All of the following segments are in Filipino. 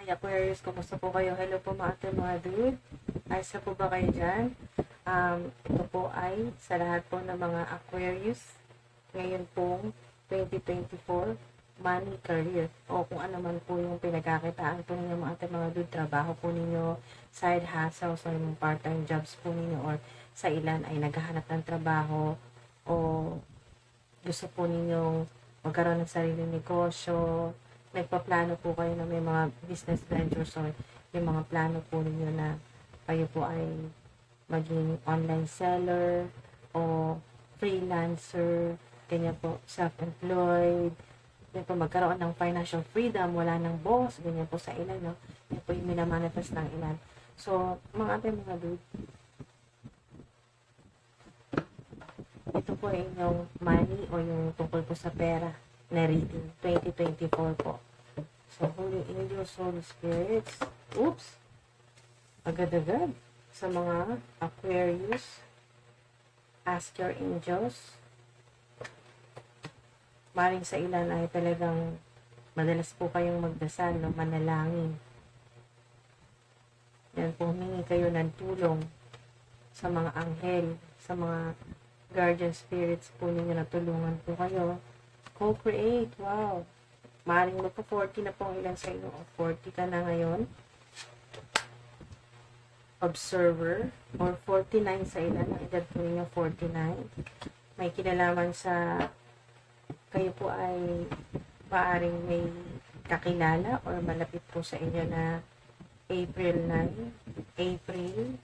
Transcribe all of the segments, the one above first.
Hi Aquarius, kumusta po kayo? Hello po mga dude. Ayos na po ba kayo dyan? Ito po ay sa lahat po ng mga Aquarius ngayon pong 2024 money, career o kung ano man po yung pinagkakitaan po ninyo mga dude, trabaho po ninyo, side hustles o yung part-time jobs po ninyo or sa ilan ay naghahanap ng trabaho o gusto po ninyong magkaroon ng sariling negosyo, nagpaplano po kayo na may mga business ventures or yung mga plano po ninyo na kayo po ay maging online seller o freelancer, ganyan po, self-employed, ganyan po, magkaroon ng financial freedom, wala ng boss, ganyan po sa ilan, no? Yan po yung minamanifest ng ilan. So, mga dude, ito po ay inyong money o yung tungkol po sa pera na reading 2024 po. So, Holy Angels, Holy Spirits, oops, agad-agad sa mga Aquarius, ask your angels. Maring sa ilan ay talagang madalas po kayong magdasal, no? Manalangin. Yan po, humingi kayo ng tulong sa mga anghel, sa mga guardian spirits po ninyo na tulungan po kayo. Co-create, wow. Maring magpa-40 na po ang ilan sa inyo. 40 ka na ngayon. Observer, or 49 sa ilan. Ang edad po ninyo, 49. May kinalaman sa kayo po ay maaring may kakilala or malapit po sa inyo na April 9. April.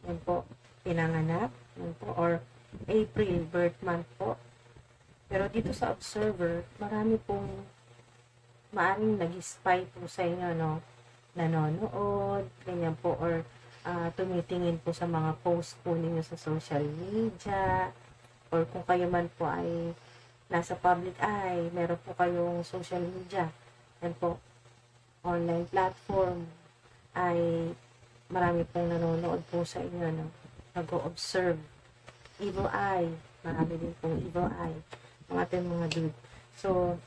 Yan po, pinanganak. Yan po, or April, birth month po. Pero dito sa observer, marami pong maaring nag-spy po sa inyo, no? Nanonood, ganyan po, or tumitingin po sa mga post po ninyo sa social media, or kung kayo man po ay nasa public eye, meron po kayong social media, yan po, online platform, ay marami pong nanonood po sa inyo, no? Nag-o-observe. Evil eye, marami din pong evil eye, mga dude. So,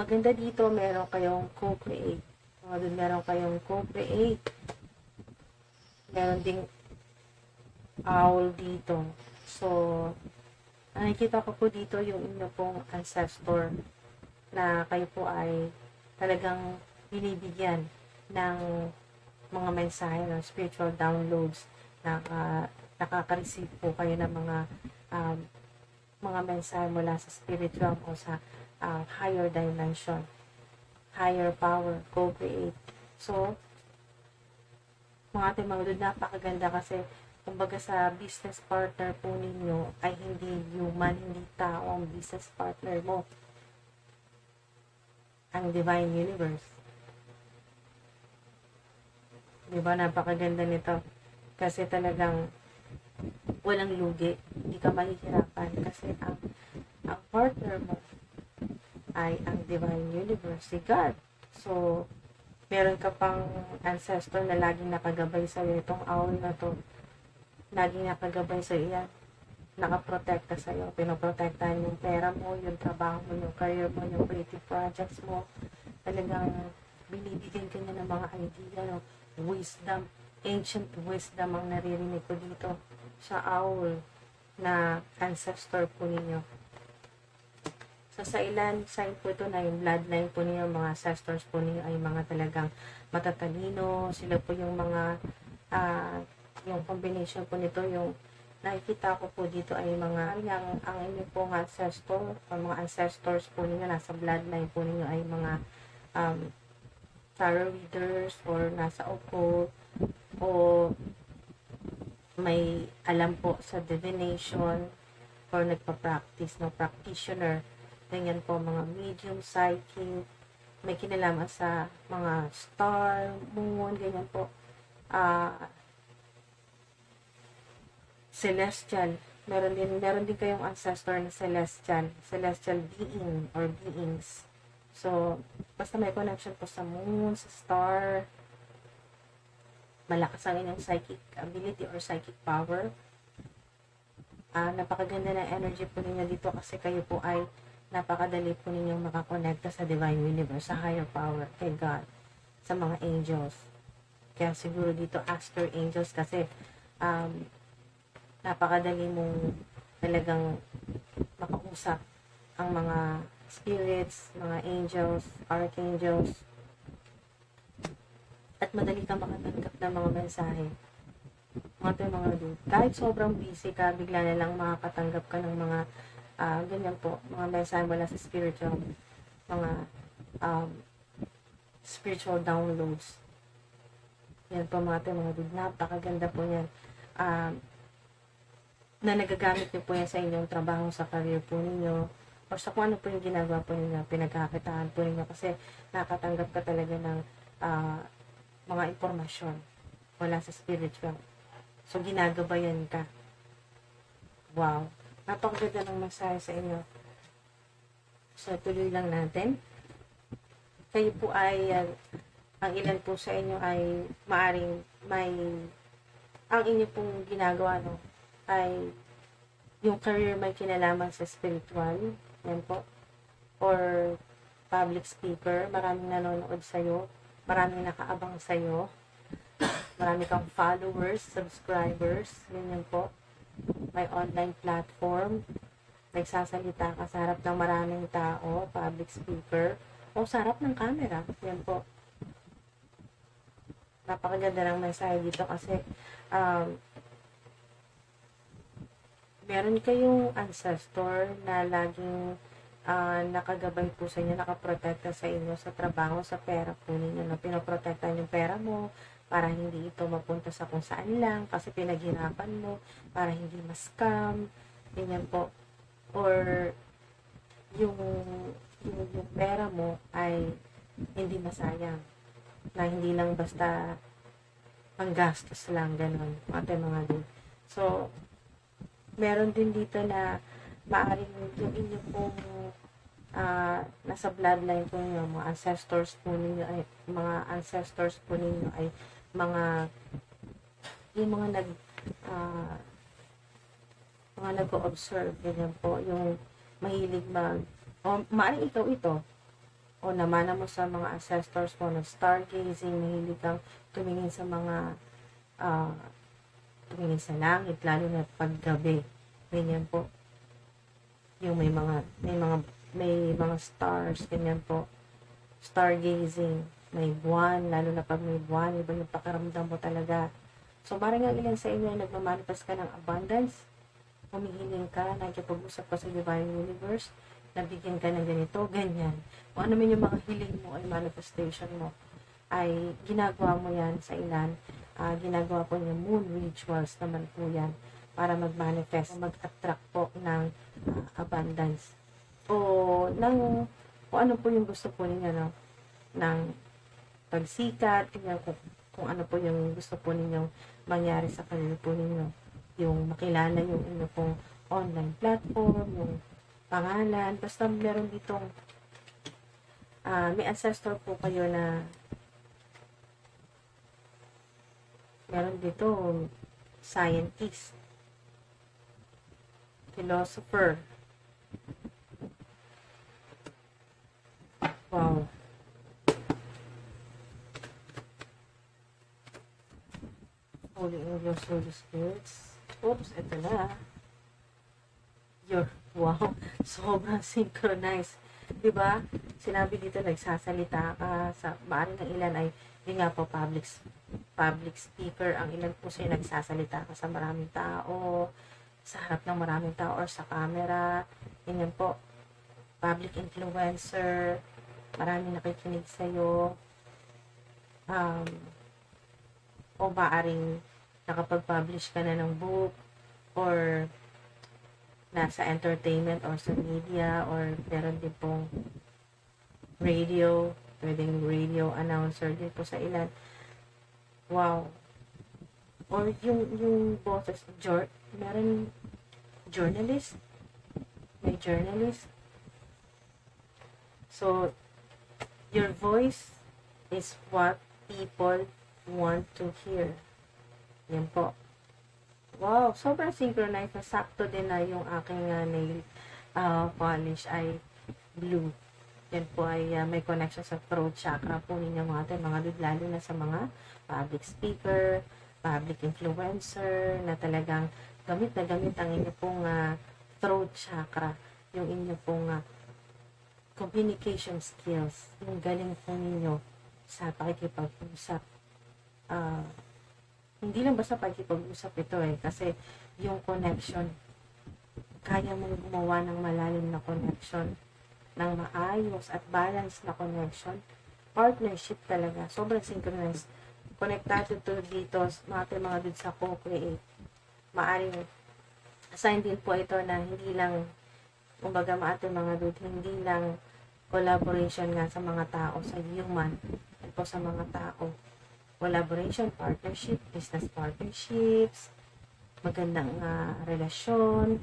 maganda dito, meron kayong co-create. Mga dude, meron kayong co-create. Meron ding owl dito. So, nakikita ko po dito yung inyo pong ancestor na kayo po ay talagang binibigyan ng mga mensahe ng spiritual downloads na nakaka-receive po kayo ng mga mensahe mula sa spirit realm o sa higher dimension, higher power, co-create. So, mga dude, napakaganda kasi kumbaga sa business partner po ninyo ay hindi human, hindi tao ang business partner mo. Ang divine universe. Diba, napakaganda nito. Kasi talagang walang lugi, hindi ka mahihirapan kasi ang partner mo ay ang divine universe, si God. So, meron ka pang ancestor na laging nakagabay sa iyo. Itong owl na to, laging nakagabay sa iyo yan. Nakaprotekta sa iyo, pinoprotektahan yung pera mo, yung trabaho mo, yung career mo, yung creative projects mo. Talagang binibigyan ka niya ng mga idea, no? Wisdom, ancient wisdom ang naririnig ko dito sa owl na ancestor po ninyo. So, sa ilan, sign po ito na yung bloodline po ninyo, mga ancestors po ninyo ay mga talagang matatalino. Sila po yung mga, yung combination po nito, yung nakikita ko po dito ay mga, ang inyo pong ancestor, o mga ancestors po ninyo, nasa bloodline po ninyo ay mga tarot readers or nasa occult o may alam po sa divination or nagpa-practice, no, practitioner. Ganyan po, mga medium, psychic, may kinalaman sa mga star, moon, ganyan po. Celestial. Meron din kayong ancestor na celestial being or beings. So, basta may connection po sa moon, sa star, malakas ang inyong psychic ability or psychic power. Napakaganda na energy po ninyo dito kasi kayo po ay napakadali po ninyong makakonekta sa Divine Universe, sa higher power, kay God, sa mga angels. Kaya siguro dito, ask your angels kasi napakadali mong talagang makausap ang mga spirits, mga angels, archangels, at madali kang makatanggap ng mga mensahe. Kahit sobrang busy ka, bigla na lang makakatanggap ka ng mga ganyan po, mga mensahe mula sa spiritual, mga spiritual downloads. Yan po mga dude, napakaganda po yan. Na nagagamit niyo po yan sa inyong trabaho, sa career po ninyo, o sa kung ano po yung ginagawa po ninyo, pinagkakitaan po ninyo, kasi nakatanggap ka talaga ng mga impormasyon wala sa spiritual. So, ginagabayan ka. Wow. Napakaganda ng mensahe sa inyo. So, tuloy lang natin. Kayo po ay, ang ilan po sa inyo ay maaring ang inyo pong ginagawa, no, ay yung career may kinalaman sa spiritual. Yan po. Or public speaker. Maraming nanonood sa'yo. Maraming nakaabang sa'yo. Marami kang followers, subscribers, ganyan po. May online platform, nagsasalita ka sa harap ng maraming tao, public speaker, o sa harap ng camera, yan po. Napakaganda ng mensahe dito kasi meron kayong ancestor na laging nakagabay po sa inyo, nakaprotekta sa inyo sa trabaho, sa pera po ninyo, na pinoprotektahan yung pera mo, para hindi ito mapunta sa kung saan lang, kasi pinaghirapan mo, para hindi ma-scam, ganyan po. Or, yung pera mo ay hindi masayang, na hindi lang basta panggastos lang, ganun, mga din. So, meron din dito na maaring yung inyo pong nasa bloodline po ninyo, mga ancestors po ninyo ay yung mga nag-o-observe, ganyan po, yung mahilig o maaaring ito, o namana mo sa mga ancestors mo, stargazing, mahilig kang tumingin sa mga tumingin sa langit, lalo na paggabi, ganyan po, yung may mga stars, ganyan po, stargazing, may buwan, lalo na pag may buwan, iba yung pakiramdam mo talaga. So, parang ang ilan sa inyo ay nagmamanifest ka ng abundance, humihiling ka, nakikipag-usap ka sa Divine Universe, nabigyan ka ng ganito, ganyan. Kung ano man yung mga hiling mo ay manifestation mo, ay ginagawa mo yan sa ilan, ginagawa po yung moon rituals naman po yan, para mag-manifest, mag-attract po ng abundance. O kung ano po yung gusto po ninyo, no? Ng pagsikat, kung ano po yung gusto po ninyong mangyari sa career po ninyo. Yung makilala yung inyo pong online platform, yung pangalan, basta meron ditong may ancestor po kayo na meron dito scientist, philosopher. Wow. Holy Angels, Holy Spirits. Oops, ito na. Wow, sobrang synchronized. Diba? Sinabi dito, nagsasalita ka sa, maaring ng ilan ay, yun nga po, public speaker. Ang ilan po sa'yo nagsasalita ka sa maraming tao, sa harap ng maraming tao, or sa camera. Yun po, public influencer, maraming nakikinig sa'yo. O maaring nakapag-publish ka na ng book, or nasa entertainment or sa media, or meron din pong radio, pwedeng radio announcer din po sa ilan. Wow. Or yung boses, meron journalist, may journalist. So, your voice is what people want to hear. Yan po. Wow, sobrang synchronized. Sakto din na yung aking nail polish ay blue. Yan po ay may connection sa throat chakra po ninyo mga dude, lalo na sa mga public speaker, public influencer, na talagang gamit na gamit ang inyo pong throat chakra, yung inyo pong communication skills, yung galing po ninyo sa pakikipag-usap. Hindi lang basta pakikipag-usap ito kasi yung connection, kaya mong gumawa ng malalim na connection, ng maayos at balance na connection, partnership talaga, sobrang synchronized, konektado to dito, mga dude sa co-create. Maaring assign din po ito na hindi lang, kumbaga mga dude, hindi lang collaboration nga sa mga tao, sa human, at po sa mga tao. Collaboration, partnership, business partnerships, magandang relasyon,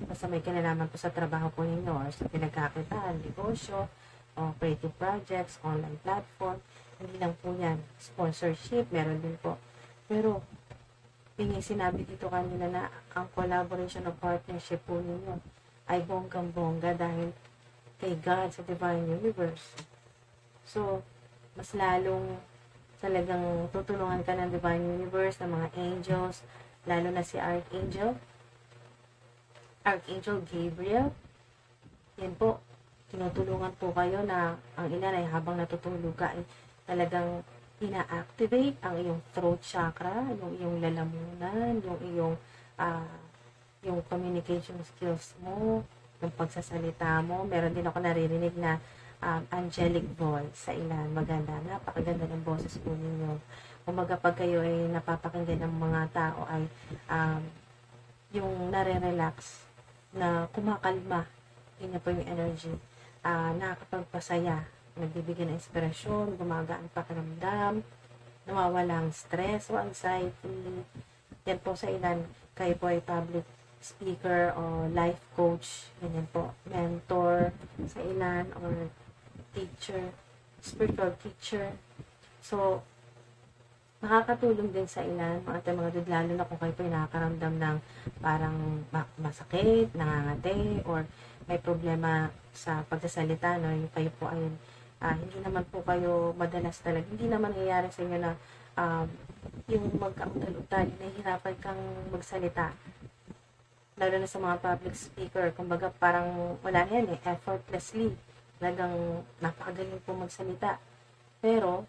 basta may kinalaman po sa trabaho po ninyo or sa pinagkakitaan, negosyo, o creative projects, online platform. Hindi lang po yan. Sponsorship, meron din po. Pero, yung sinabi dito kanina na ang collaboration o partnership po ninyo ay bonggang-bongga dahil kay God sa Divine Universe. So, mas lalong talagang tutulungan ka ng Divine Universe, ng mga angels, lalo na si Archangel Gabriel. Yan po, tinutulungan po kayo na ang ilan ay habang natutulog ka ay talagang ina-activate ang iyong throat chakra, yung iyong lalamunan, yung communication skills mo, yung pagsasalita mo. Meron din ako naririnig na angelic voice sa ilan. Maganda, napakaganda ng boses po ninyo. Kumbaga pag kayo ay napapakinggan ng mga tao ay yung nare-relax, na kumakalma, yun na po yung energy, nakakapagpasaya, nagbibigay ng inspirasyon, gumagaan pakiramdam, nawawala ang stress o anxiety. Yan po sa ilan, kayo po ay public speaker o life coach, ganyan po, mentor sa ilan, or teacher, spiritual teacher. So, nakakatulong din sa ilan, mga dude, lalo na kung kayo po ay nakakaramdam ng parang masakit, nangangate, or may problema sa pagsasalita, no? Yung kayo po ay, hindi naman po kayo madalas talaga, hindi naman nangyayari sa inyo na yung magkautal-utal, nahihirapan kang magsalita. Lalo na sa mga public speaker, kumbaga parang wala na yan effortlessly. Talagang napakagaling po magsalita. Pero,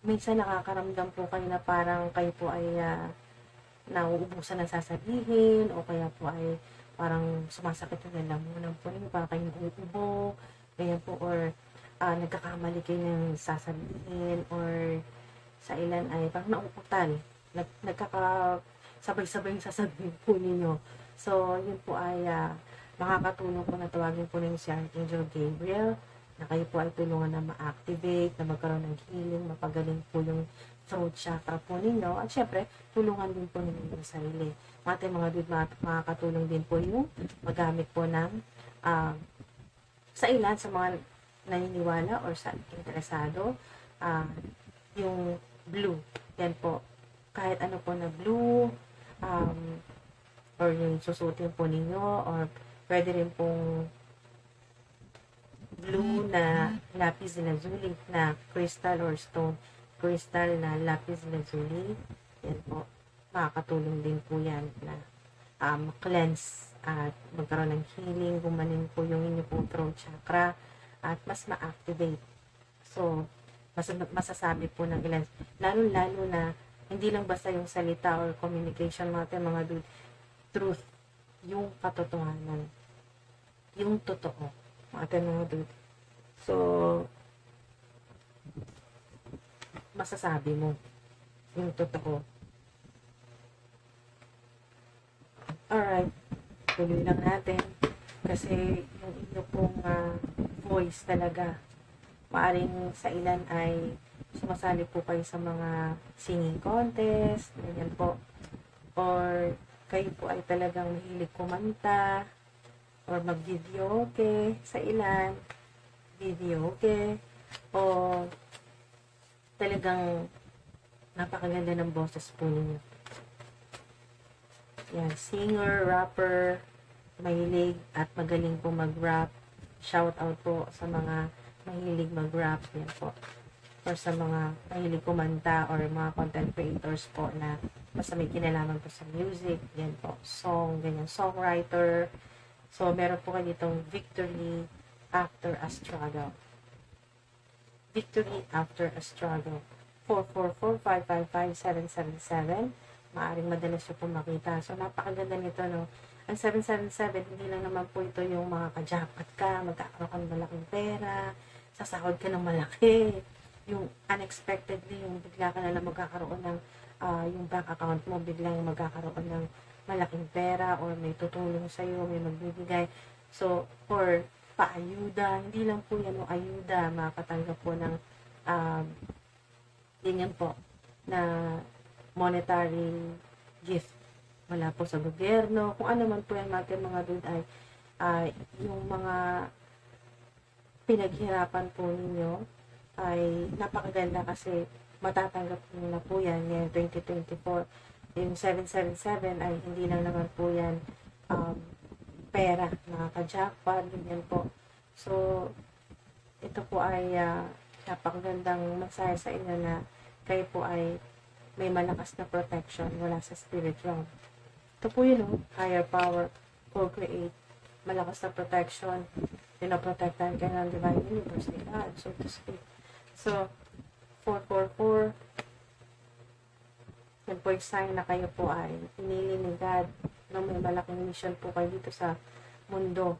minsan nakakaramdam po kayo na parang kayo po ay nauubusan ng sasabihin, o kaya po ay parang sumasakit yung lalamunan po ninyo, parang kayong uubo, ganyan po, or nagkakamali kayo ng sasabihin, or sa ilan ay parang nauutal, nagkakasabay-sabay yung sasabihin po ninyo. So, yun po ay makakatulong po na tawagin po ninyo si Archangel Gabriel, na kayo po ay tulungan na ma-activate, na magkaroon ng healing, mapagaling po yung throat chakra po ninyo, at syempre, tulungan din po ninyo yung sarili. Mga dude, makakatulong din po yung magamit po ng sa ilan, sa mga naniniwala or sa interesado, yung blue. Yan po, kahit ano po na blue, or yung susutin po ninyo, or pwede rin pong blue na lapis lazuli na crystal or stone crystal na lapis lazuli. Yan po, makakatulong din po yan na cleanse at magkaroon ng healing, gumaling po yung inyo pong throat chakra at mas ma-activate. So, masasabi po ng ilan, lalo na hindi lang basta yung salita or communication, mga dude, truth, yung katotohanan, yung totoo, mga dude. So, masasabi mo yung totoo. Alright, tuloy lang natin kasi yung inyo pong voice talaga, maaring sa ilan ay sumasali po kayo sa mga singing contest, ganyan po, or kayo po ay talagang mahilig kumanta, or mag-video, okay, sa ilan, video, okay, o talagang napakaganda ng boses po ninyo. Yan, singer, rapper, mahilig at magaling po mag-rap, shout out po sa mga mahilig mag-rap, yan po. Or sa mga mahilig kumanta or mga content creators po na basta may kinalaman po sa music, yan po, song, ganyan, songwriter. So, meron po kayo ditong victory after a struggle. Victory after a struggle. 444-555-777. Maaring madalas nyo po makita. So, napakaganda nito, no? Ang 777, hindi lang naman po ito yung mga ka-jackpot ka, magkakaroon ka ng malaking pera, sasahod ka ng malaki, yung unexpectedly, yung bigla ka na lang magkakaroon ng, yung bank account mo, biglang magkakaroon ng malaking pera, or may tutulong sa'yo, may magbibigay. So, or paayuda, hindi lang po yan o ayuda, makatanggap po ng, ganyan po, na monetary gift wala po sa gobyerno, kung ano man po yan natin mga dude ay yung mga pinaghirapan po ninyo ay napakaganda kasi matatanggap nyo na po yan ngayong 2024. Yung 777 ay hindi lang naman po yan pera, nakaka-jackpot, ganyan po. So, ito po ay napakagandang mensahe sa inyo na kayo po ay may malakas na protection wala sa spirit realm. Ito po yun, higher power, co-create, malakas na protection, pinoprotektahan kayo ng divine universe ni God, so to speak. So, 444, yan po yung sign na kayo po ay pinili ni God na may malaking mission po kayo dito sa mundo.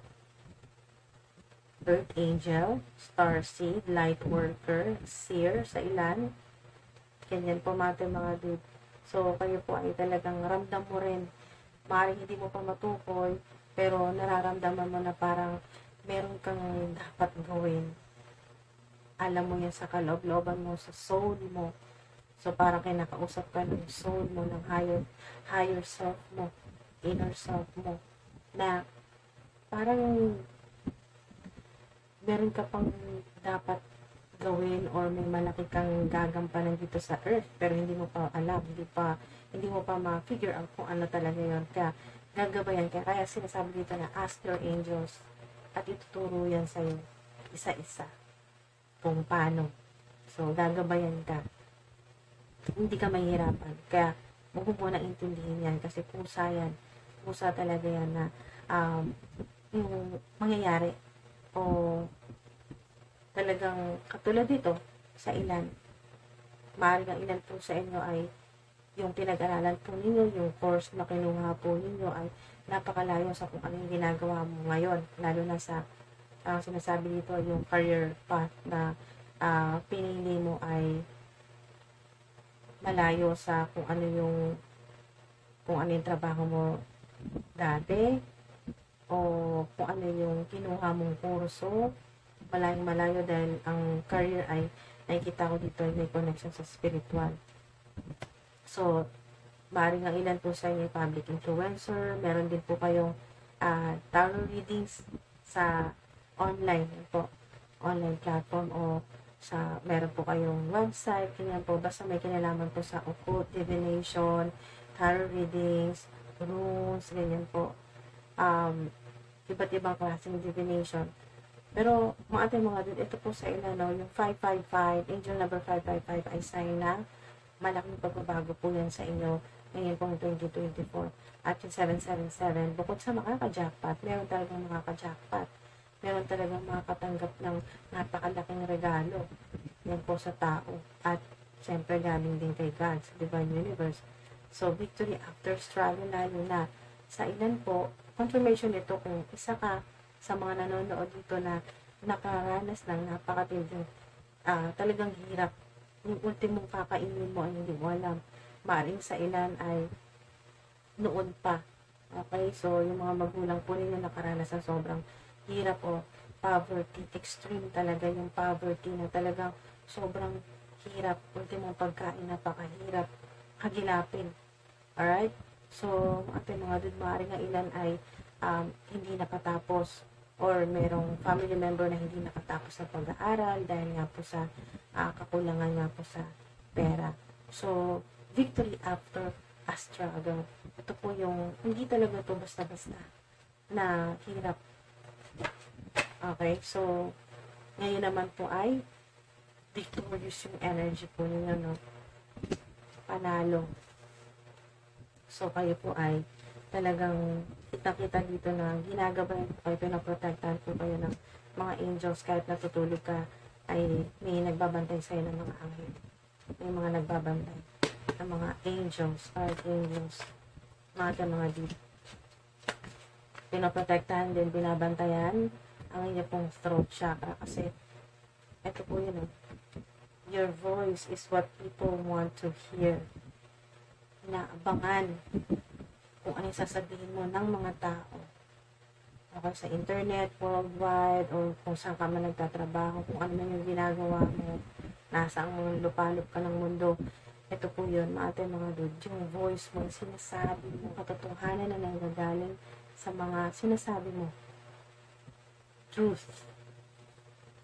Earth Angel, Star Seed, Light Worker, Seer sa ilan. Ganyan po mga dude. So, kayo po ay talagang ramdam mo rin. Maaaring hindi mo pa matukoy, pero nararamdaman mo na parang meron kang dapat gawin. Alam mo yan sa kaloob-looban mo, sa soul mo. So, parang kinakausap ka ng soul mo, ng higher self mo, inner self mo, na parang meron ka pang dapat gawin or may malaki kang gagampanan dito sa earth pero hindi mo pa alam, hindi mo pa ma-figure out kung ano talaga yun. Kaya gagabayan ka. Kaya sinasabi dito na ask your angels at ituturo yan sa'yo isa-isa kung paano. So, gagabayan ka. Hindi ka mahihirapan. Kaya huwag mo muna intindihin yan kasi pusa yan. Pusa talaga yan na yung mangyayari o talagang katulad dito sa ilan. Maaaring ang ilan po sa inyo ay yung pinag-aralan po ninyo, yung course na kinuha po ninyo ay napakalayo sa kung ano yung ginagawa mo ngayon. Lalo na sa sinasabi dito yung career path na pinili mo ay malayo sa kung ano yung trabaho mo dati o kung ano yung kinuha mong kurso. Malayo dahil ang career ay nakikita ko dito ay may connection sa spiritual. So, maaaring ang ilan po sa inyo public influencer, meron din po kayong tarot readings sa online po, online platform o sa meron po kayong website, ganyan po, basta may kinalaman po sa occult, divination, tarot readings, runes, ganyan po. Iba't ibang klaseng divination. Pero, mga dude, ito po sa ilan, no, yung 555, angel number 555 ay sign na malaking pagbabago po yan sa inyo ngayon pong 2024. At yung 777, bukod sa makaka-jackpot, meron talagang makaka-jackpot. Meron talagang makakatanggap ng napakalaking regalo. Yan po sa tao. At, syempre, galing din kay God, sa Divine Universe. So, victory after struggle, lalo na sa ilan po, confirmation nito kung isa ka sa mga nanonood dito na nakaranas ng napakatinding talagang hirap. Yung ultimong kakainin mo ay hindi mo alam. Maaring sa ilan ay noon pa. Okay? So, yung mga magulang po ninyo nakaranas ng sobrang hirap o poverty. Extreme talaga yung poverty na talagang sobrang hirap. Ultimong pagkain, napakahirap. Hagilapin. Alright? So, ating mga dude, maaring nga ilan ay hindi nakatapos or merong family member na hindi nakatapos sa pag-aaral dahil nga po sa kakulangan nga po sa pera. So, victory after a struggle. Ito po yung, hindi talaga ito basta-basta na hirap. Okay, so, ngayon naman po ay victorious yung energy po ninyo, no? Panalo. So, kayo po ay talagang kita-kita dito na ginagabayan po kayo, pinaprotektahan po kayo ng mga angels. Kahit natutulog ka, ay may nagbabantay sa'yo ng mga anghel. May mga nagbabantay ng mga angels, archangels, mga dito. Pinaprotektahan din, binabantayan ang inyong pong throat chakra kasi ito po yun, your voice is what people want to hear. Inaabangan kung ano yung sasabihin mo ng mga tao. Okay, sa internet, worldwide, o kung saan ka man nagtatrabaho, kung ano man yung ginagawa mo, nasa ang lupalop ka ng mundo. Ito po yun, mga dude, yung voice mo, sinasabi mo, katotohanan na nanggagaling sa mga sinasabi mo. Truth.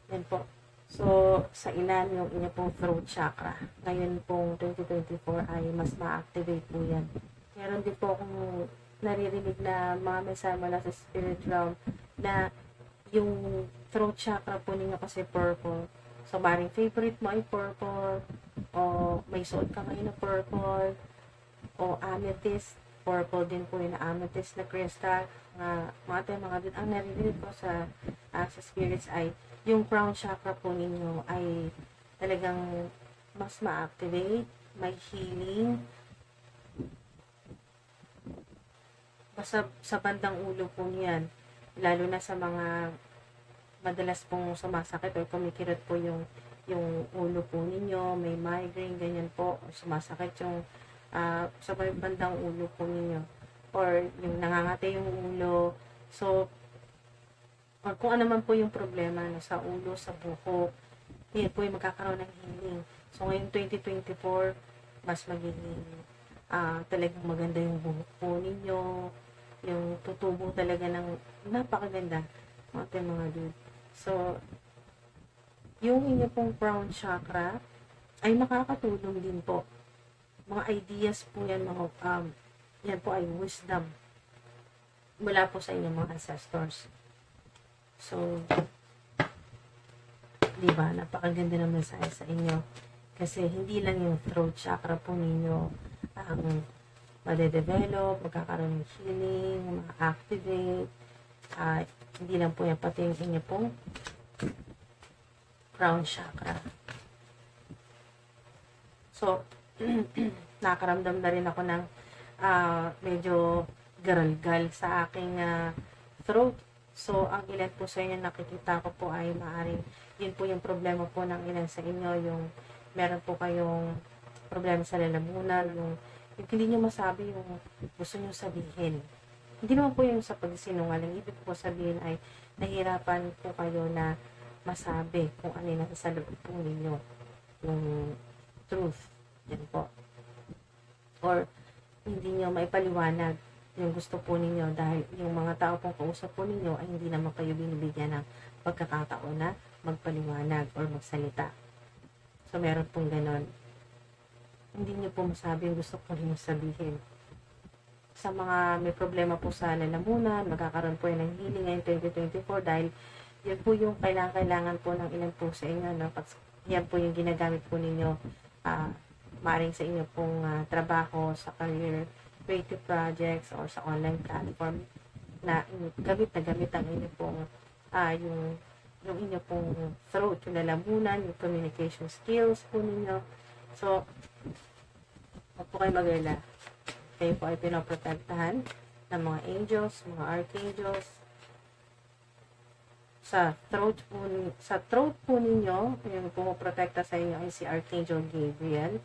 Yan po. So, sa ilan yung inyong pong throat chakra. Ngayon pong 2024 ay mas ma-activate po yan. Meron din po akong naririnig na mga mensahe mula sa spirit realm na yung throat chakra po ninyo kasi purple. So, maring favorite mo ay purple, o may suot ka ngayon na purple, o amethyst, purple din po yung amethyst na crystal. Mga din, ang naririnig po sa spirits ay yung crown chakra po ninyo ay talagang mas ma-activate, may healing. Basta sa bandang ulo po niyan, lalo na sa mga madalas pong sumasakit o kumikirot po yung ulo po ninyo, may migraine, ganyan po, sumasakit yung sa bandang ulo po ninyo, or yung nangangati yung ulo. So, or kung ano man po yung problema sa ulo, sa buhok, yan po yung magkakaroon ng healing. So, ngayong 2024, mas magiging talagang maganda yung buhok po ninyo, yung tutubo talaga ng napakaganda, mga dude. So, yung inyo pong crown chakra ay nakakatulong din po. Mga ideas po yan, yan po ay wisdom mula po sa inyong mga ancestors. So, di ba, napakaganda ng mensahe sa inyo. Kasi hindi lang yung throat chakra po ninyo ang madedevelop, magkakaroon ng healing, ma-activate. Hindi lang po yan, pati yung inyo pong crown chakra. So, nakaramdam na rin ako ng medyo garalgal sa aking throat. So, ang ilan po sa inyo nakikita ko po ay maaaring yun po yung problema po ng ilan sa inyo, yung meron po kayong problema sa lalamunan, yung hindi nyo masabi yung gusto nyo sabihin. Hindi naman po yung sa pagsinungaling. Ibig po sabihin ay nahirapan po kayo na masabi kung ano yung nasa loob po ninyo. Yung truth. Yan po. Or hindi nyo maipaliwanag yung gusto po ninyo dahil yung mga tao pong kausap po ninyo ay hindi naman kayo binibigyan ng pagkakataon na magpaliwanag or magsalita. So, meron pong ganon. Hindi nyo po masabi yung gusto po ninyo sabihin. Sa mga may problema po sa lalamunan, magkakaroon po yan ng healing ngayong 2024 dahil yan po yung kailangan po ng ilan po sa inyo. No? Yan po yung ginagamit po ninyo maaaring sa inyo pong trabaho, sa career, creative projects, or sa online platform na gamit ang inyo pong yung inyo pong throat, yung lalamunan, yung communication skills po ninyo. So, huwag po kayo mag-alala. Kayo po ay pinoprotektahan ng mga angels, mga archangels. Sa throat po ninyo, yung pumoprotekta sa inyo ay si Archangel Gabriel.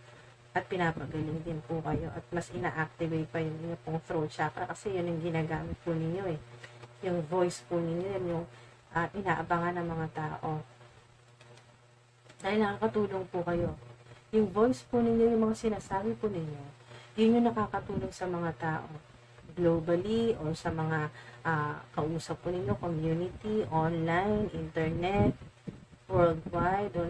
At pinapagaling din po kayo. At mas ina-activate pa yung inyo pong throat chakra kasi yun yung ginagamit po ninyo eh. Yung voice po ninyo, yun yung inaabangan ng mga tao. Dahil nakakatulong po kayo. Yung voice po ninyo, yung mga sinasabi po ninyo, yun yung nakakatulong sa mga tao. Globally or sa mga kausap po ninyo, community, online, internet, worldwide, o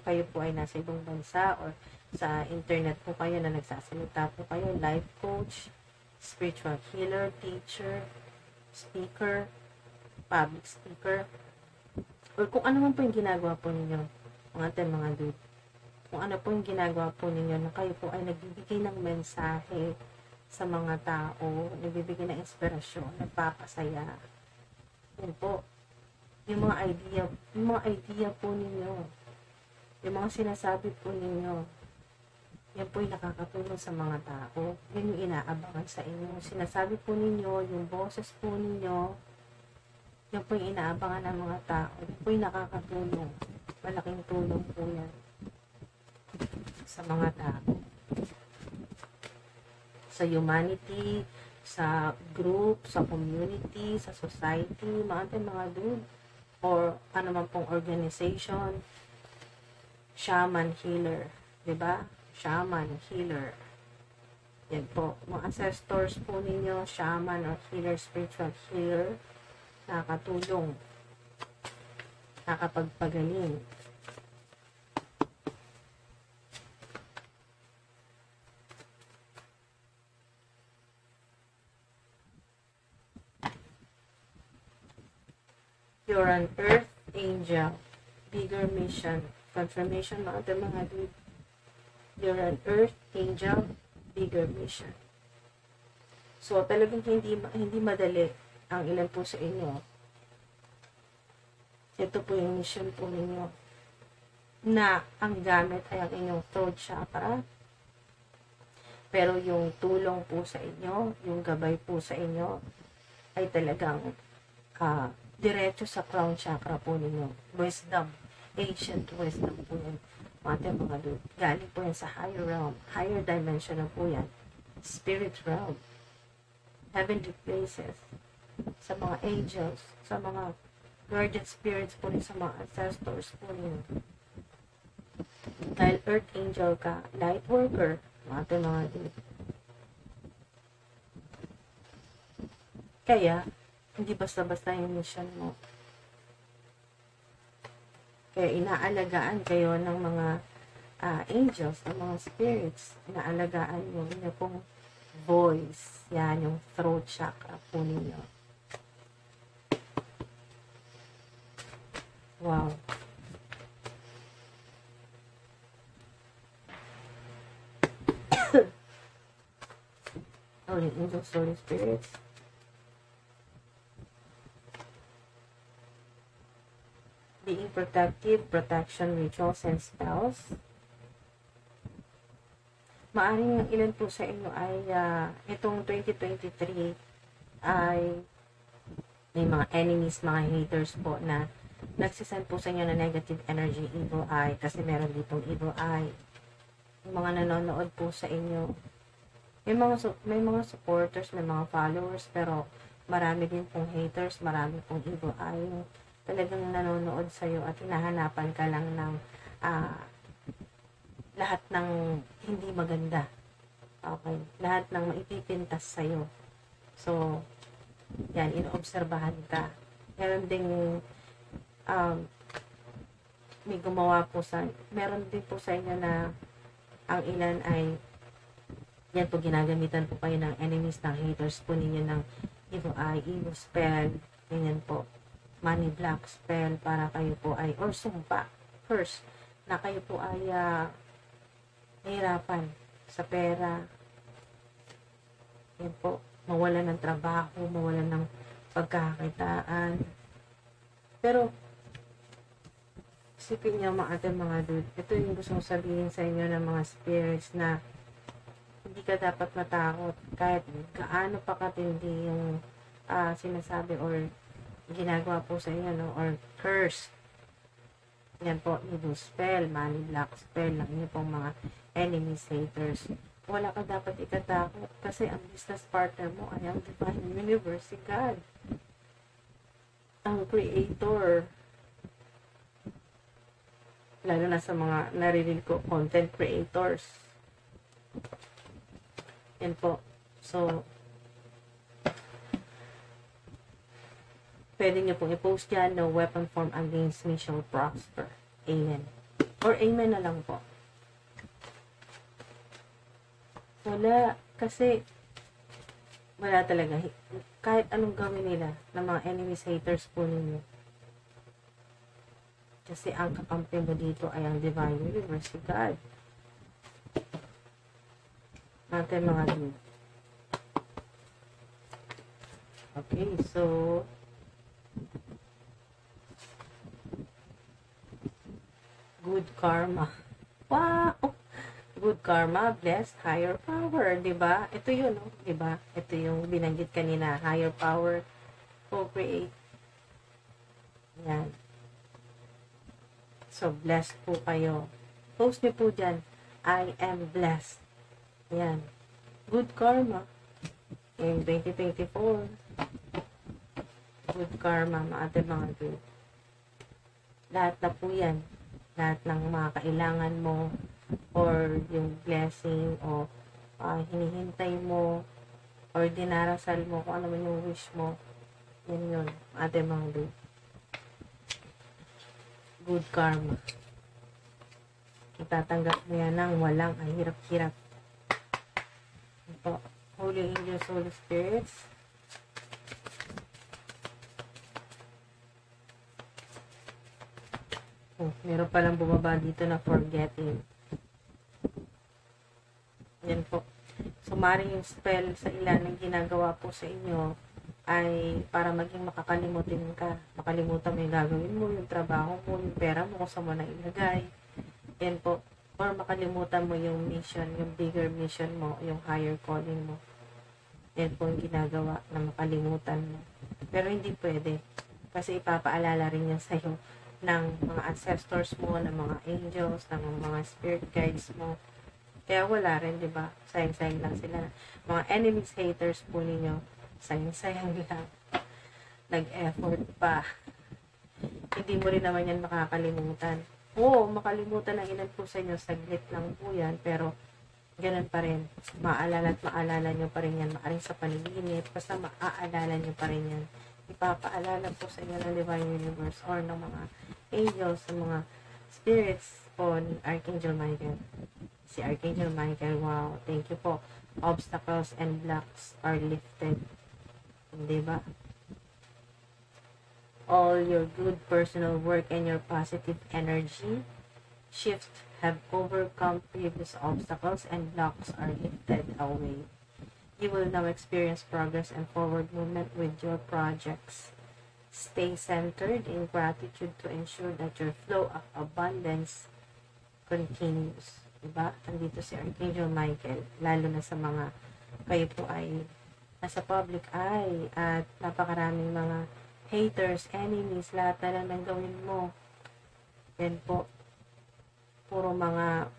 kayo po ay nasa ibang bansa or sa internet po kayo na nagsasalita po kayo, life coach, spiritual healer, teacher, speaker, public speaker, or kung ano man po yung ginagawa po ninyo, mga dude, kung ano po yung ginagawa po ninyo na kayo po ay nagbibigay ng mensahe sa mga tao, nagbibigay ng inspirasyon, nagpapasaya. Yun po. Yung mga idea po ninyo, yung mga sinasabi po ninyo, yan po yung nakakatulong sa mga tao. Yan yung inaabangan sa inyo. Sinasabi po ninyo, yung boses po ninyo, yan po yung inaabangan ng mga tao. Yan po yung nakakatulong. Malaking tulong po yan sa mga tao. Sa humanity, sa group, sa community, sa society, mga dude, or ano man pong organization, shaman, healer, diba? Shaman, healer. Yan po. Mga ancestors po ninyo, shaman or healer, spiritual healer, nakakatulong, nakakapagpagaling. You're an earth angel, bigger mission, confirmation mga dude. You're an earth angel, bigger mission. So, talagang hindi madali ang ilan po sa inyo. Ito po yung mission po ninyo, na ang gamit ay ang inyong throat chakra. Pero yung tulong po sa inyo, yung gabay po sa inyo, ay talagang diretso sa crown chakra po ninyo. Wisdom, ancient wisdom po yan. Mga dude, galing po yan sa higher realm, higher dimension na po yan. Spirit realm, heavenly places, sa mga angels, sa mga guardian spirits po rin, sa mga ancestors po ninyo. Dahil earth angel ka, light worker, mga dude. Kaya, hindi basta-basta yung mission mo. Kaya inaalagaan kayo ng mga angels, ng mga spirits. Inaalagaan yung inyo pong voice. Yan, yung throat chakra po ninyo. Wow. Holy angels, holy spirits. Being protective, protection, rituals, and spells. Maaring yung ilan po sa inyo ay itong 2023 ay may mga enemies, mga haters po na nagsisend po sa inyo na negative energy, evil eye, kasi meron ditong evil eye. Yung mga nanonood po sa inyo, may mga supporters, may mga followers, pero marami din pong haters, marami pong evil eye. Talagang nanonood sa'yo at hinahanapan ka lang ng lahat ng hindi maganda. Okay? Lahat ng maipipintas sa'yo. So, yan, inoobserbahan ka. Meron ding meron din po sa inyo na ang ilan ay yan po, ginagamitan po kayo ng enemies, ng haters po ninyo ng evil eye, evil spell, ganyan po. Money block spell para kayo po ay, or sumpa, curse, na kayo po ay nahirapan sa pera. Yan po, mawalan ng trabaho, mawalan ng pagkakakitaan. Pero, isipin niyo mga dude, ito yung gusto kong sabihin sa inyo ng mga spirits na hindi ka dapat matakot kahit gaano pa katindi yung sinasabi or ginagawa po sa inyo, no? Or curse. Yan po, evil spell, money block spell ng inyo pong mga enemies, haters. Wala ka dapat ikatakot kasi ang business partner mo ay ang divine universe, si God. Ang creator. Lalo na sa mga naririnig ko, content creators. Yan po. So, pwede nyo pong i-post yan, no weapon form against me shall prosper. Amen. Or amen na lang po. Wala. Kasi, wala talaga. Kahit anong gawin nila ng mga enemies, haters po ninyo. Kasi ang kakampi mo dito ay ang Divine Universe, si God. Natin mga dude. Okay, so good karma. Wow! Good karma, blessed, higher power, 'di ba? Ito 'yun, no? 'Di ba? Ito yung binanggit kanina, higher power, co-create. Yan. So, blessed po kayo. Post niyo po dyan, I am blessed. Yan. Good karma. In 2024. Good karma, mga good. Lahat na po yan. Lahat ng mga kailangan mo or yung blessing o hinihintay mo or dinarasal mo kung ano man yung wish mo. Yan yun, mga good. Good karma. Itatanggap mo yan ng walang hirap-hirap. Ito, Holy Angels, Holy Spirits. Oh, meron palang bumaba dito na forgetting. Yan po. So, maring yung spell sa ilan ng ginagawa po sa inyo ay para maging makakalimutin ka. Makalimutan mo yung gagawin mo, yung trabaho mo, yung pera mo, kung saan mo na ilagay. Yan po. Or makalimutan mo yung mission, yung bigger mission mo, yung higher calling mo. Yan po yung ginagawa na makalimutan mo. Pero hindi pwede. Kasi ipapaalala rin yan sa'yo ng mga ancestors mo, ng mga angels, ng mga spirit guides mo. Kaya wala rin, di ba? Sayang-sayang lang sila. Mga enemies, haters po ninyo, sayang-sayang lang. Nag-effort pa. Hindi mo rin naman yan makakalimutan. Oo, makalimutan ng ilan po sa inyo, saglit lang po yan, pero ganun pa rin. Maalala at maalala nyo pa rin yan. Maaring sa panaginip, basta maaalala nyo pa rin yan. Ipapaalala po sa inyo ng Divine Universe or ng mga angels, ng mga spirits po ni Archangel Michael. Si Archangel Michael, wow, thank you po. Obstacles and blocks are lifted. Diba? All your good personal work and your positive energy shift have overcome previous obstacles and blocks are lifted away. You will now experience progress and forward movement with your projects. Stay centered in gratitude to ensure that your flow of abundance continues. Diba? Nandito si Archangel Michael, lalo na sa mga kayo po ay nasa public eye at napakaraming mga haters, enemies, lahat na lang ng gawin mo. Yan po, puro mga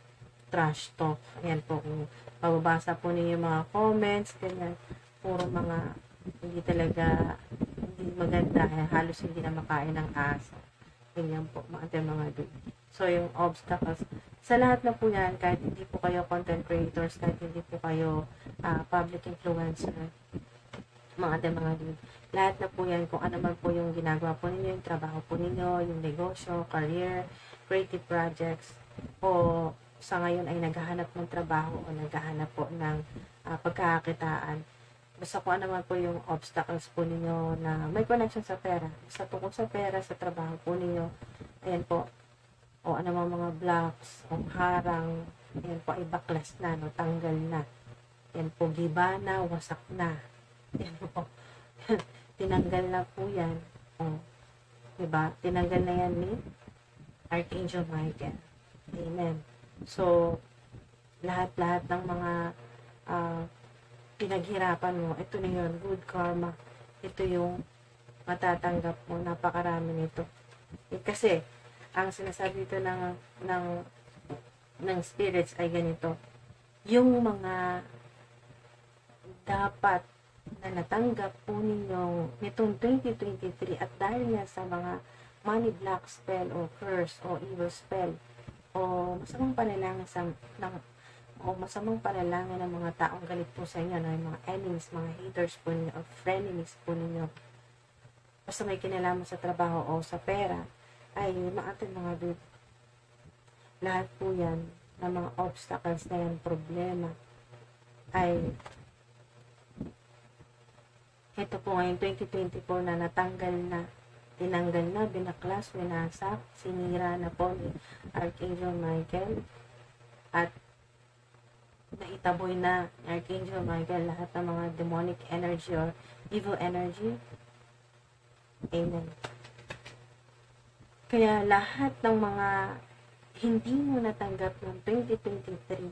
trash talk. Ayan po, kung mababasa po ninyo mga comments, ganyan, puro mga hindi talaga, hindi maganda, halos hindi na makain ng asa. Ganyan po, mga dude. So, yung obstacles, sa lahat na po yan, kahit hindi po kayo content creators, kahit hindi po kayo public influencer, mga dude, lahat na po yan, kung ano man po yung ginagawa po ninyo, yung trabaho po ninyo, yung negosyo, career, creative projects, o sa ngayon ay naghahanap ng trabaho o naghahanap po ng pagkakakitaan. Basta kung ano man po yung obstacles po ninyo na may connection sa pera. Basta tungkol sa pera, sa trabaho po ninyo, ayan po, o ano mga blocks, o harang, ayan po ay baklas na, no, tanggal na. Ayan po, giba na, wasak na. Ayan po, tinanggal na po yan. O, diba? Tinanggal na yan ni Archangel Michael. Amen. So, lahat-lahat ng mga pinaghirapan mo, ito na yun, good karma. Ito yung matatanggap mo, napakarami nito. Kasi, ang sinasabi dito ng spirits ay ganito, yung mga dapat na natanggap po ninyong nitong 2023 at dahil nga sa mga money block spell o curse o evil spell o masamang panalangin masamang panalangin ng mga taong galit po sa inyo, no? Yung mga enemies, mga haters po ninyo, o frenemies po ninyo, basta may kinalaman sa trabaho o sa pera, ay mga dude, lahat po yan, na mga obstacles na yan, problema, ay ito po ngayon, 2024 na natanggal na, tinanggal na, binaklas, winasak, sinira na po ni Archangel Michael, at naitaboy na ni Archangel Michael lahat ng mga demonic energy or evil energy. Amen. Kaya lahat ng mga hindi mo natanggap ng 2023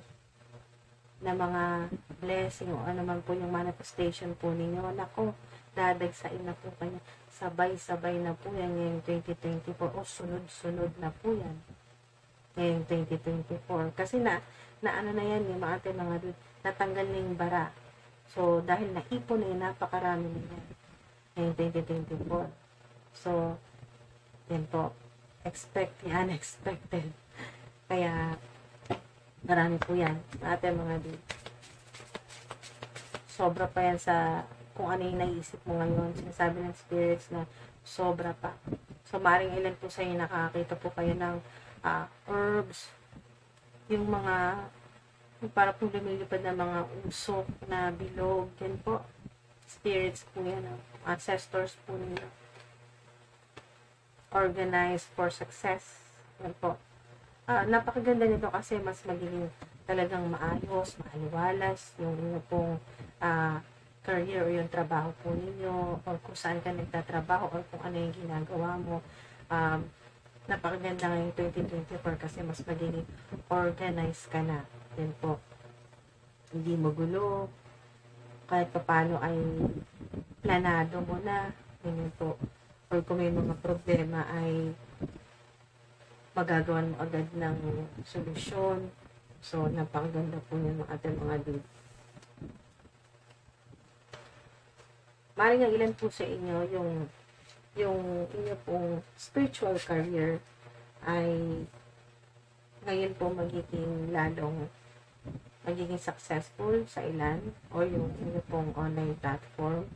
na mga blessing o ano man po yung manifestation po ninyo, nako, dadagsain na po kanya. Sabay-sabay na po yan ngayong 2024 o sunod-sunod na po yan ngayong 2024. Kasi ano na yan yung mga dude, natanggal na yung bara. So, dahil naipon na yun, napakarami na yan ngayong 2024. So, yan po. Expect the unexpected. Kaya, marami po yan. Mga dude. Sobra pa yan sa kung ano yung naisip mo ngayon. Sinasabi ng spirits na sobra pa. So, maring ilan po sa inyo nakakita po kayo ng herbs, yung mga yung para po lumilipad na mga usok na bilog. Yan po. Spirits po yan. Ancestors po ninyo. Organized for success. Yan po. Napakaganda nito kasi mas magiging talagang maayos, maaliwalas yung inyo pong career o yung trabaho po ninyo or kung saan ka nagtatrabaho or kung ano yung ginagawa mo. Napakaganda ngayong 2024 kasi mas magiging organized ka na. Yan po. Hindi magulo. Kahit paano ay planado mo na. Yan po. Or kung may mga problema ay magagawan mo agad ng solusyon. So, napakaganda po niya ng ating mga dude. Maring ang ilan po sa inyo, yung inyo pong spiritual career ay ngayon po magiging successful sa ilan o yung inyo pong online platform.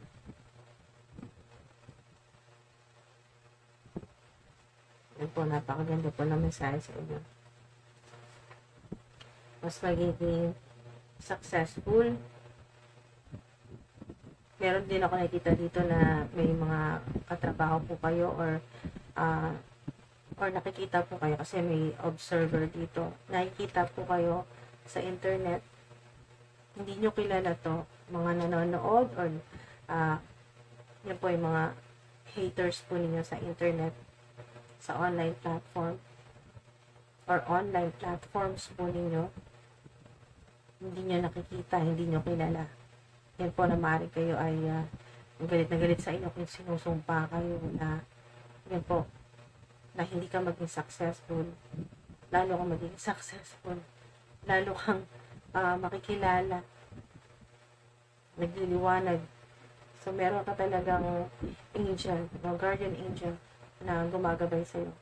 Yan po, napakaganda po ng mensahe sa inyo. Mas magiging successful. Meron din ako nakikita dito na may mga katrabaho po kayo or nakikita po kayo kasi may observer dito. Nakikita po kayo sa internet. Hindi nyo kilala to. Mga nanonood or yan po yung mga haters po ninyo sa internet, sa online platform or online platforms po ninyo. Hindi nyo nakikita, hindi nyo kilala. Yan po na maaari kayo ay galit na galit sa inyo kung sinusumpa kayo na yan po, na hindi ka maging successful. Lalo kang maging successful. Lalo kang makikilala. Nagliliwanag. So, meron ka talagang angel, guardian angel na gumagabay sa'yo.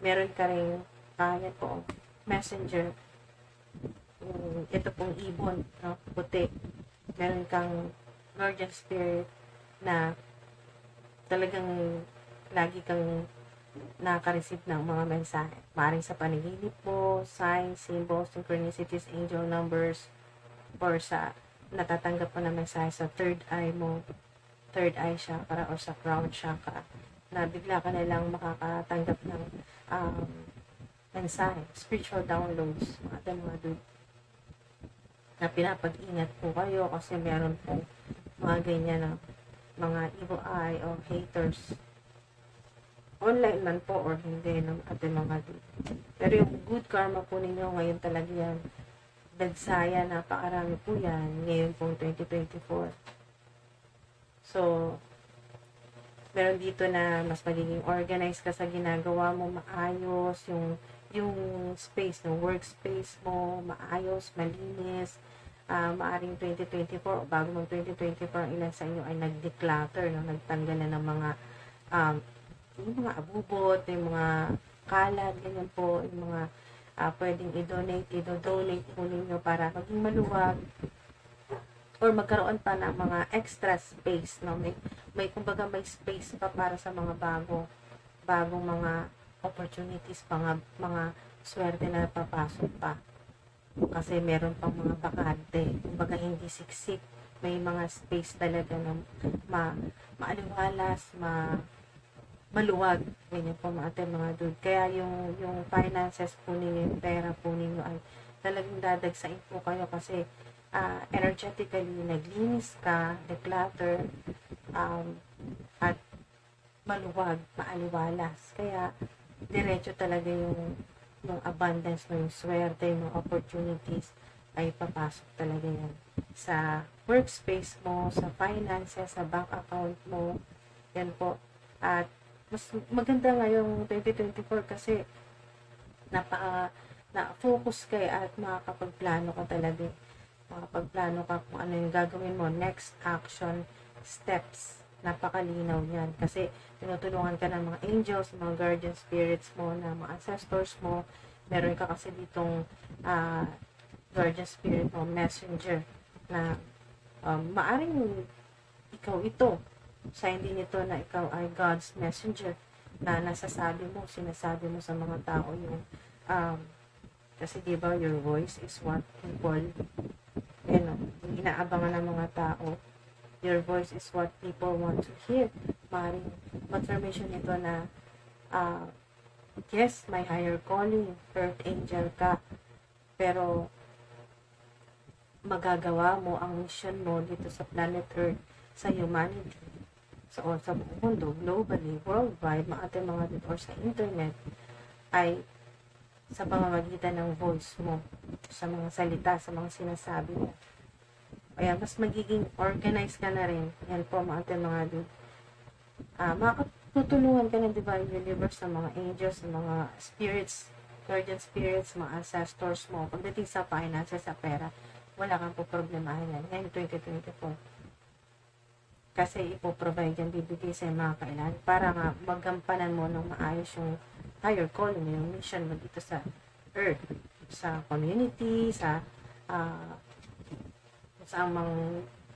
Meron ka rin, yan po, messenger. Ito pong ibon, no? Puti. Meron kang guardian spirit na talagang lagi kang nakaka-receive ng mga mensahe. Maaaring sa panaginip mo, signs, symbols, synchronicities, angel numbers, or sa natatanggap mo na mensahe sa third eye mo, third eye chakra or sa crown chakra, na bigla ka na lang makakatanggap ng mensahe, spiritual downloads, mga dude, na pinapag-ingat po kayo kasi meron po mga ganyan na mga evil eye o haters. Online man po or hindi ng ating mga dude. Pero yung good karma po ninyo ngayon talaga yan. Dagsaya, napakarami po yan ngayon pong 2024. So, meron dito na mas magiging organized ka sa ginagawa mo, maayos, yung space, no, workspace mo, maayos, malinis. Maaring 2024, bago mag 2024, ang ilan sa inyo ay nag-declutter, no, nagtanggal na ng mga yung mga abubot, yung mga kalat, ganyan po, yung mga pwedeng i-donate po ninyo para maging maluwag or magkaroon pa ng mga extra space, no? May kumbaga may space pa para sa mga bagong mga opportunities, mga swerte na papasok pa. Kasi meron pang mga bakante, kumbaga hindi siksik, may mga space talaga na maaliwalas, maluwag. Ganyan po mga dude. Kaya yung finances po ninyo, yung pera po ninyo ay talagang dadagsain po kayo kasi energetically naglinis ka, declutter, at maluwag, maaliwalas. Kaya diretso talaga yung abundance, yung swerte, yung opportunities ay papasok talaga yan sa workspace mo, sa finances, sa bank account mo. Yan po. At mas maganda ngayong 2024 kasi na-focus ka at makakapagplano ka talaga. Makapagplano ka kung ano yung gagawin mo, next action steps. Napakalinaw yan kasi tinutulungan ka ng mga angels, mga guardian spirits mo, na mga ancestors mo. Meron ka kasi ditong guardian spirit mo, messenger, na maaring ikaw ito, sign din ito na ikaw ay God's messenger, na nasasabi mo, sinasabi mo sa mga tao yung kasi diba your voice is what people yung inaabangan ng mga tao. Your voice is what people want to hear. Maring confirmation nito na yes, my higher calling, earth angel ka, pero magagawa mo ang mission mo dito sa planet Earth, sa humanity, sa buong mundo, globally, worldwide, mga dito, or sa internet, ay sa pamamagitan ng voice mo, sa mga salita, sa mga sinasabi mo. Kaya mas magiging organized ka na rin. Yan po mga dude. Makakatutulungan ka ng divine universe, ng mga angels, ng mga spirits, guardian spirits, mga ancestors mo. Pagdating sa finances, sa pera, wala kang po problemahin yan. Ngayon 2024. Kasi ipoprovide yan, bibigay sa mga kailangan para nga magampanan mo ng maayos yung higher calling, yung mission mo dito sa earth, sa community, sa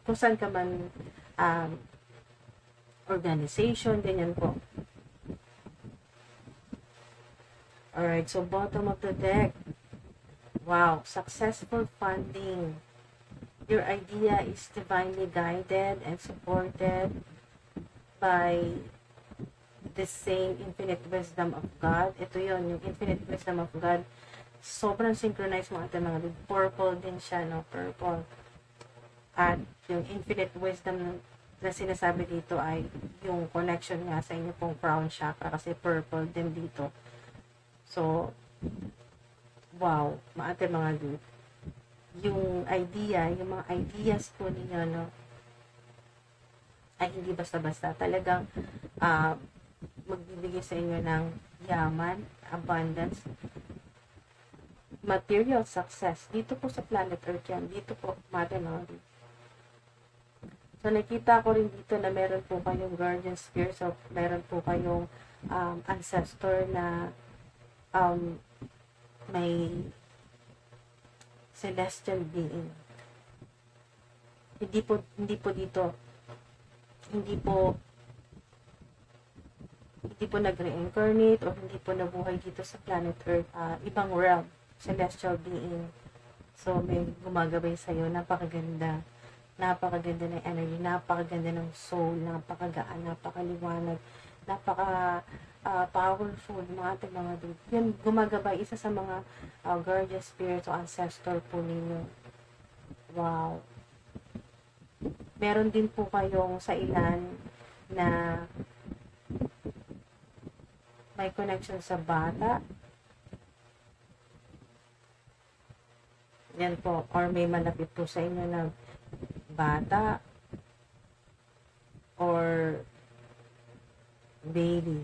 kung saan ka man organization, ganyan po. Alright, so bottom of the deck. Wow, successful funding. Your idea is divinely guided and supported by the same infinite wisdom of God. Ito yon, yung infinite wisdom of God. Sobrang synchronized mga purple din siya, no? Purple. At yung infinite wisdom na sinasabi dito ay yung connection nga sa inyo pong crown chakra kasi purple din dito. So, wow, mga dude. Yung idea, yung mga ideas po ninyo, no, ay hindi basta-basta. Talagang magbibigay sa inyo ng yaman, abundance, material success. Dito po sa planet Earth yan. Dito po, mga dude. So, nakita ko rin dito na meron po kayong guardian spirit. So, meron po kayong ancestor na may celestial being. Hindi po dito hindi po nag-reincarnate o hindi po nabuhay dito sa planet Earth, ibang realm, celestial being. So may gumagabay sa iyo, napakaganda ng energy, napakaganda ng soul, napakagaan, napakaliwanag, powerful, mga dude. Yan, gumagabay, isa sa mga guardian spirits o ancestor po ninyo. Wow. Meron din po kayong sa ilan na may connection sa bata. Yan po. Or may malapit po sa inyo na bata or baby.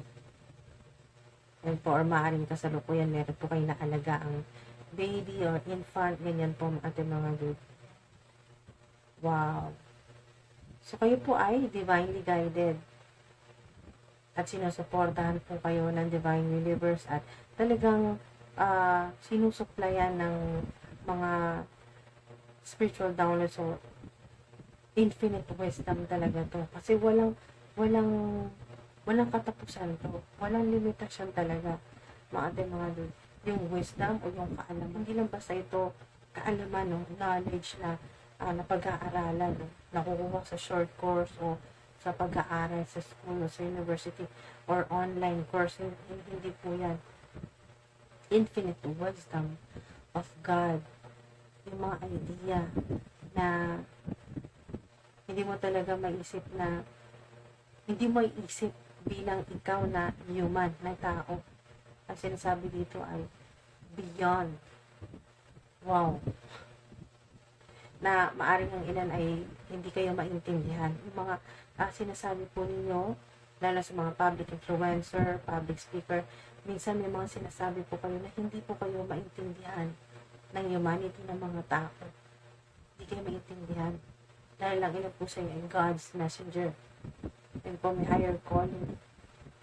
Yan po, or maaaring kasalukuyan, meron po kayo nakalagaang baby or infant, ganyan po mga dude. Wow. So, kayo po ay divinely guided. At sinusuportahan po kayo ng divine universe at talagang sinusuplayan ng mga spiritual downloads o infinite wisdom talaga to. Kasi walang katapusan to. Walang limitasyon talaga, mga dude. Yung wisdom o yung kaalaman. Hindi lang basta ito kaalaman, no? Knowledge na napag-aaralan, no? Nakukuha sa short course o sa pag-aaral sa school o sa university or online course. Hindi po yan. Infinite wisdom of God. Yung mga idea na hindi mo talaga maisip na, hindi mo iisip bilang ikaw na human, na tao. Ang sinasabi dito ay beyond. Wow. Na maaring ang ilan ay hindi kayo maintindihan. Yung mga sinasabi po ninyo, lalo sa mga public influencer, public speaker, minsan may mga sinasabi po kayo na hindi po kayo maintindihan ng humanity ng mga tao. Hindi kayo maintindihan. Dahil lang ilan po sa inyo ay God's messenger. Yan po, may higher calling.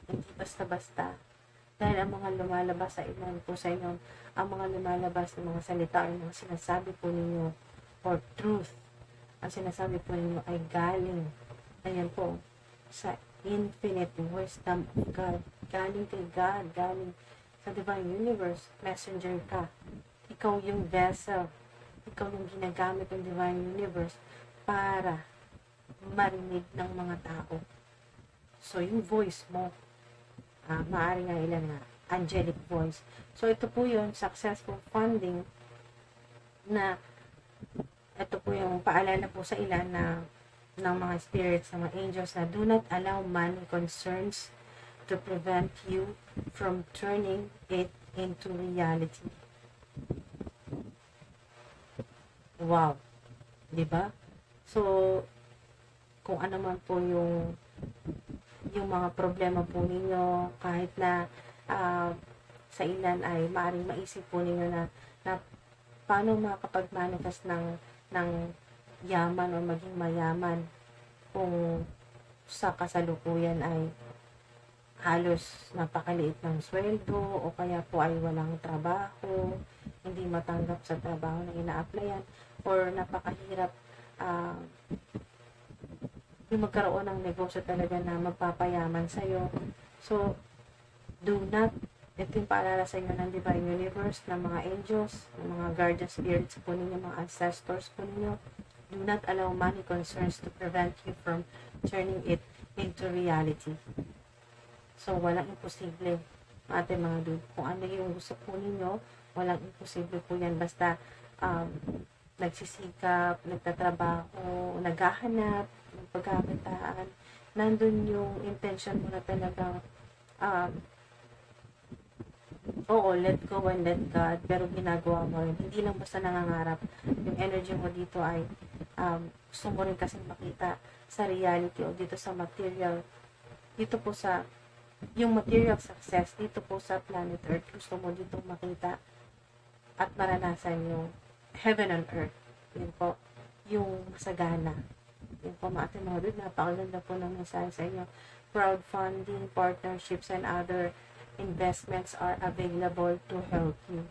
Hindi basta-basta. Dahil ang mga lumalabas sa ilan po sa inyo, ang mga lumalabas ng mga salita ay mga sinasabi po ninyo for truth. Ang sinasabi po ninyo ay galing. Ayan po, sa infinite wisdom of God. Galing kay God, galing sa divine universe. Messenger ka. Ikaw yung vessel. Ikaw yung ginagamit ng divine universe para marinig ng mga tao. So, yung voice mo, maaari nga ilan na angelic voice. So, ito po yung successful funding na ito po yung paalala po sa ilan na ng mga spirits, ng mga angels na do not allow money concerns to prevent you from turning it into reality. Wow. Diba? So, kung ano man po yung mga problema po ninyo, kahit na sa ilan ay maaaring maisip po ninyo na paano makakapag-manifest ng yaman o maging mayaman kung sa kasalukuyan ay halos napakaliit ng sweldo o kaya po ay walang trabaho, hindi matanggap sa trabaho na ina-applyan, or napakahirap yung magkaroon ng negosyo talaga na magpapayaman sa'yo. So, do not, ito yung paalala sa inyo ng divine universe, ng mga angels, ng mga guardian spirits po ninyo, mga ancestors po ninyo. Do not allow money concerns to prevent you from turning it into reality. So, walang imposible, ating mga dude. Kung ano yung gusto po ninyo, walang imposible po yan. Basta, nagsisikap, nagtatrabaho, naghahanap ng pagkakitaan, nandun yung intention mo na talagang let go and let God, pero ginagawa mo rin. Hindi lang basta nangangarap. Yung energy mo dito ay gusto mo rin kasing makita sa reality o dito sa material. Dito po sa yung material success, dito po sa planet Earth, gusto mo dito makita at maranasan yung heaven on earth. Yun po, yung masagana. Yun po, mga mga dude, napakaganda po ng mensahe sa inyo. Crowdfunding, partnerships, and other investments are available to help you.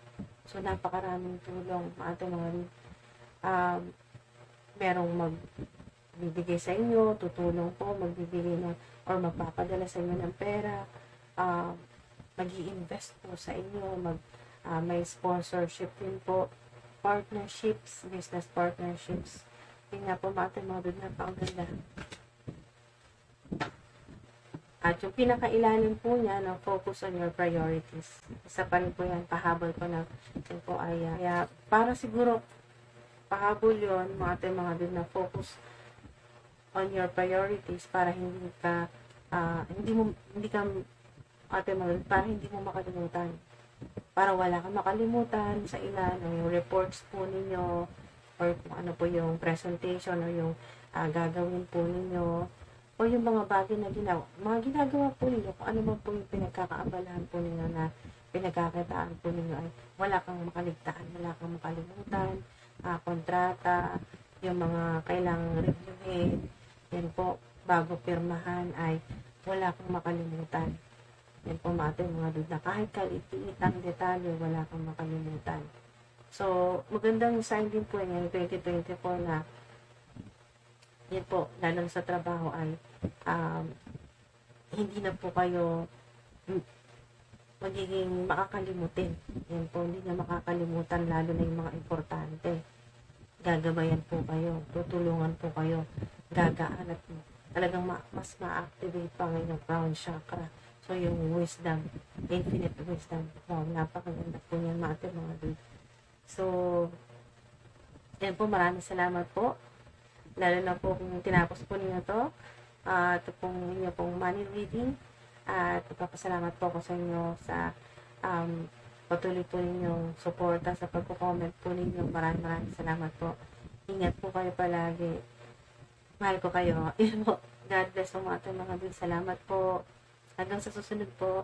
So, napakaraming tulong, mga dude. Merong magbibigay sa inyo, tutulong po, magbibigay ng, or magpapadala sa inyo ng pera, mag-i-invest po sa inyo, may sponsorship din po, partnerships, business partnerships. Yun nga po mga dude, napakaganda. At yung pinakailalim po niya, no, focus on your priorities. Isa pa rin po yan, pahabol ko na yun po ay, para siguro, pahabol yun, mga dude, na focus on your priorities para hindi ka, para hindi mo makalimutan. Para wala kang makalimutan sa ilan, o yung reports po ninyo, or kung ano po yung presentation, o yung gagawin po ninyo, o yung mga bagay na ginagawa po ninyo, kung ano man po yung pinagkakaabalahan po ninyo na pinagkakitaan po ninyo, ay wala kang makaligtaan, wala kang makalimutan, kontrata, yung mga kailangang reviewin, yan po, bago pirmahan, ay wala kang makalimutan. Yan po mga dude, na kahit kalitiitang detalye, wala kang makalimutan. So, magandang sign din po yan, 2024 na, yan po, lalo sa trabaho ay, hindi na po kayo magiging makakalimutin. Yan po, hindi na makakalimutan, lalo na yung mga importante. Gagabayan po kayo, tutulungan po kayo, gagaan at talagang mas ma-activate pa yung crown chakra. So, yung wisdom, infinite wisdom. Wow, napakaganda po niyan mga dude. So, yan po, maraming salamat po. Lalo na po kung tinapos po ninyo to. Ito pong inyo pong money reading. At ipapasalamat po ako sa inyo sa patuloy po ninyong suporta sa pagko-comment po ninyo. Maraming salamat po. Ingat po kayo palagi. Mahal ko kayo. God bless po mga dude. Salamat po. Hanggang sa susunod po.